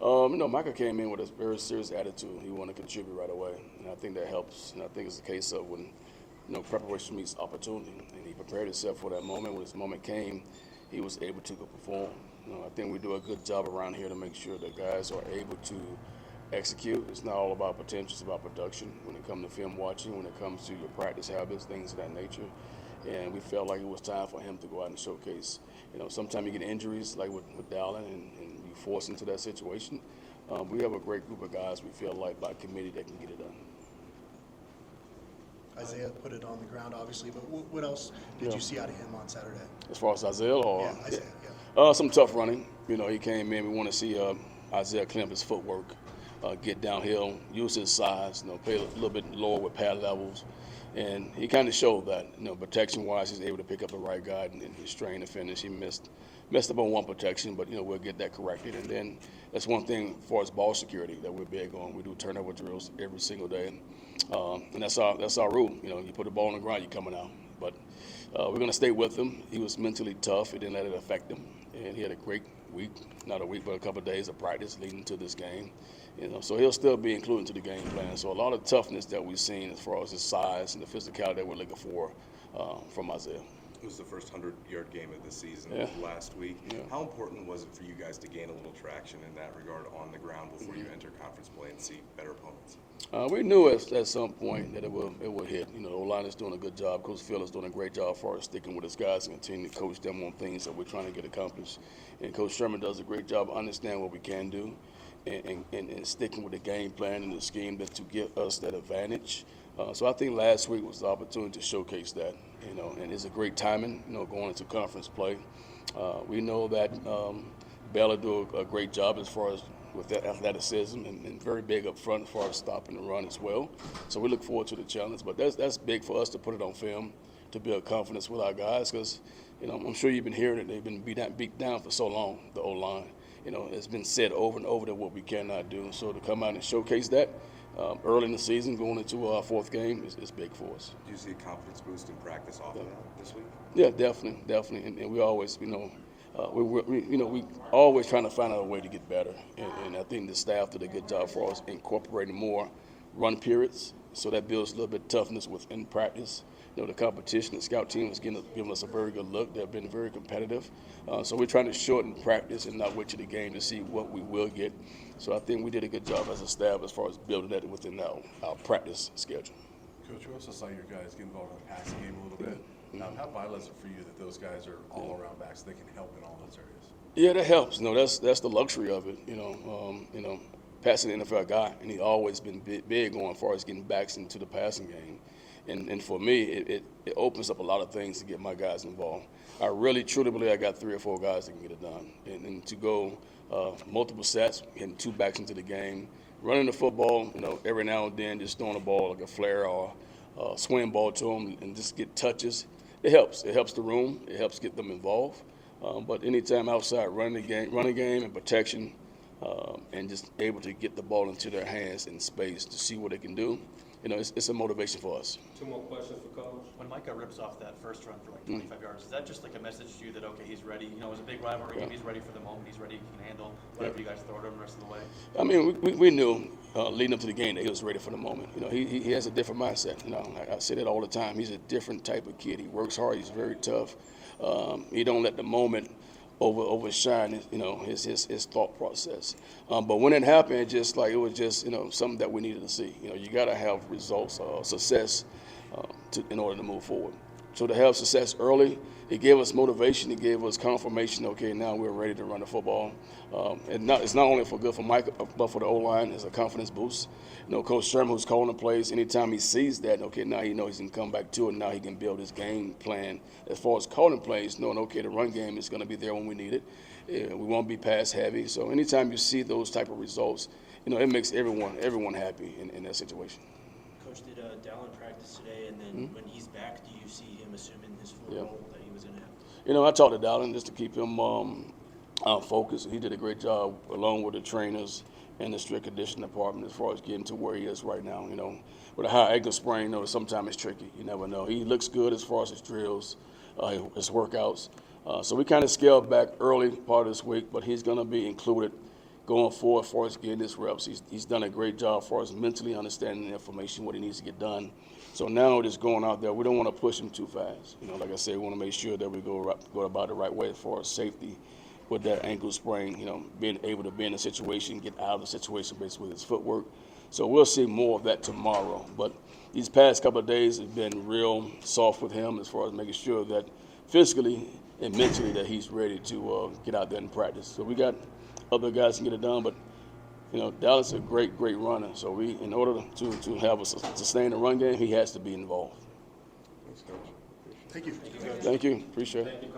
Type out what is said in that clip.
Micah came in with a very serious attitude. He wanted to contribute right away, and I think that helps. And I think it's a case of when, preparation meets opportunity, and he prepared himself for that moment. When this moment came, he was able to perform. I think we do a good job around here to make sure that guys are able to execute. It's not all about potential; it's about production. When it comes to film watching, when it comes to your practice habits, things of that nature. And we felt like it was time for him to go out and showcase. Sometimes you get injuries like with Dallan, and you force into that situation. We have a great group of guys we feel like by committee that can get it done. Isaiah put it on the ground, obviously, but what else did you see out of him on Saturday? As far as Isaiah, or yeah, Isaiah, yeah. Some tough running. He came in. We want to see Isaiah clean up his footwork, get downhill, use his size, play a little bit lower with pad levels. And he kind of showed that, protection-wise, he's able to pick up the right guy and his strain to finish. He missed up on one protection, but, we'll get that corrected. And then that's one thing as far as ball security that we're big on. We do turnover drills every single day. And that's our rule. You put the ball on the ground, you're coming out. But we're going to stay with him. He was mentally tough. He didn't let it affect him. And he had a great week, not a week, but a couple of days of practice leading to this game. So he'll still be included into the game plan. So a lot of toughness that we've seen as far as his size and the physicality that we're looking for from Isaiah. It was the first 100-yard game of the season last week. Yeah. How important was it for you guys to gain a little traction in that regard on the ground before you enter conference play and see better opponents? We knew at some point that it would hit. The O-line is doing a good job. Coach Phil is doing a great job for us sticking with his guys and continuing to coach them on things that we're trying to get accomplished. And Coach Sherman does a great job of understanding what we can do and sticking with the game plan and the scheme to give us that advantage. So I think last week was the opportunity to showcase that, and it's a great timing, going into conference play. We know that Bella do a great job as far as with that athleticism and very big up front as far as stopping the run as well. So we look forward to the challenge, but that's big for us to put it on film to build confidence with our guys because, I'm sure you've been hearing it. They've been beat down for so long, the O-line. It's been said over and over that what we cannot do. So to come out and showcase that early in the season, going into our fourth game, is big for us. Do you see a confidence boost in practice off of that this week? Yeah, definitely. And we always, we always trying to find out a way to get better. And I think the staff did a good job for us incorporating more run periods, so that builds a little bit of toughness within practice. The competition, the scout team is giving us a very good look. They've been very competitive. So we're trying to shorten practice and not wait to the game to see what we will get. So I think we did a good job as a staff as far as building that within our practice schedule. Coach, we also saw your guys get involved in the passing game a little bit. How vital is it for you that those guys are all around backs so they can help in all those areas? Yeah, that helps. That's the luxury of it. Passing the NFL guy, and he's always been big on as far as getting backs into the passing game. And for me, it opens up a lot of things to get my guys involved. I really, truly believe I got 3 or 4 guys that can get it done. And to go multiple sets, getting 2 backs into the game, running the football, every now and then just throwing a ball like a flare or a swing ball to them and just get touches. It helps. It helps the room. It helps get them involved. But anytime outside running game and protection, and just able to get the ball into their hands in space to see what they can do, it's a motivation for us. 2 more questions for Coach. When Micah rips off that first run for like 25 yards, is that just like a message to you that, okay, he's ready? It was a big rivalry game. He's ready for the moment. He's ready. He can handle whatever you guys throw at him the rest of the way. I mean, we knew leading up to the game that he was ready for the moment. He has a different mindset. I say that all the time. He's a different type of kid. He works hard. He's very tough. He don't let the moment overshine his thought process. But when it happened, it was just something that we needed to see. You got to have results, success, in order to move forward. So to have success early, it gave us motivation. It gave us confirmation. Okay, now we're ready to run the football. It's not only good for Mike, but for the O-line. It's a confidence boost. Coach Sherman, who's calling the plays, anytime he sees that, okay, now he knows he can come back to it. Now he can build his game plan as far as calling plays, knowing, okay, the run game is going to be there when we need it. We won't be pass heavy. So anytime you see those type of results, it makes everyone happy in that situation. Coach, did Dallan practice today, and then when he's back, do you see him assuming his full role that he was going to have? I talked to Dallan just to keep him focused. He did a great job along with the trainers and the strict conditioning department as far as getting to where he is right now. With a high ankle sprain, sometimes it's tricky. You never know. He looks good as far as his drills, his workouts. So we kind of scaled back early part of this week, but he's going to be included going forward for us getting his reps. He's done a great job for us mentally understanding the information, what he needs to get done. So now just going out there, we don't want to push him too fast. Like I said, we want to make sure that we go about the right way as far as safety with that ankle sprain, being able to be in a situation, get out of the situation basically with his footwork. So we'll see more of that tomorrow. But these past couple of days have been real soft with him as far as making sure that physically and mentally that he's ready to get out there and practice. So we got other guys can get it done, but Dallas is a great runner. So in order to have a sustained run game, he has to be involved. Thank you. Thank you. Appreciate it.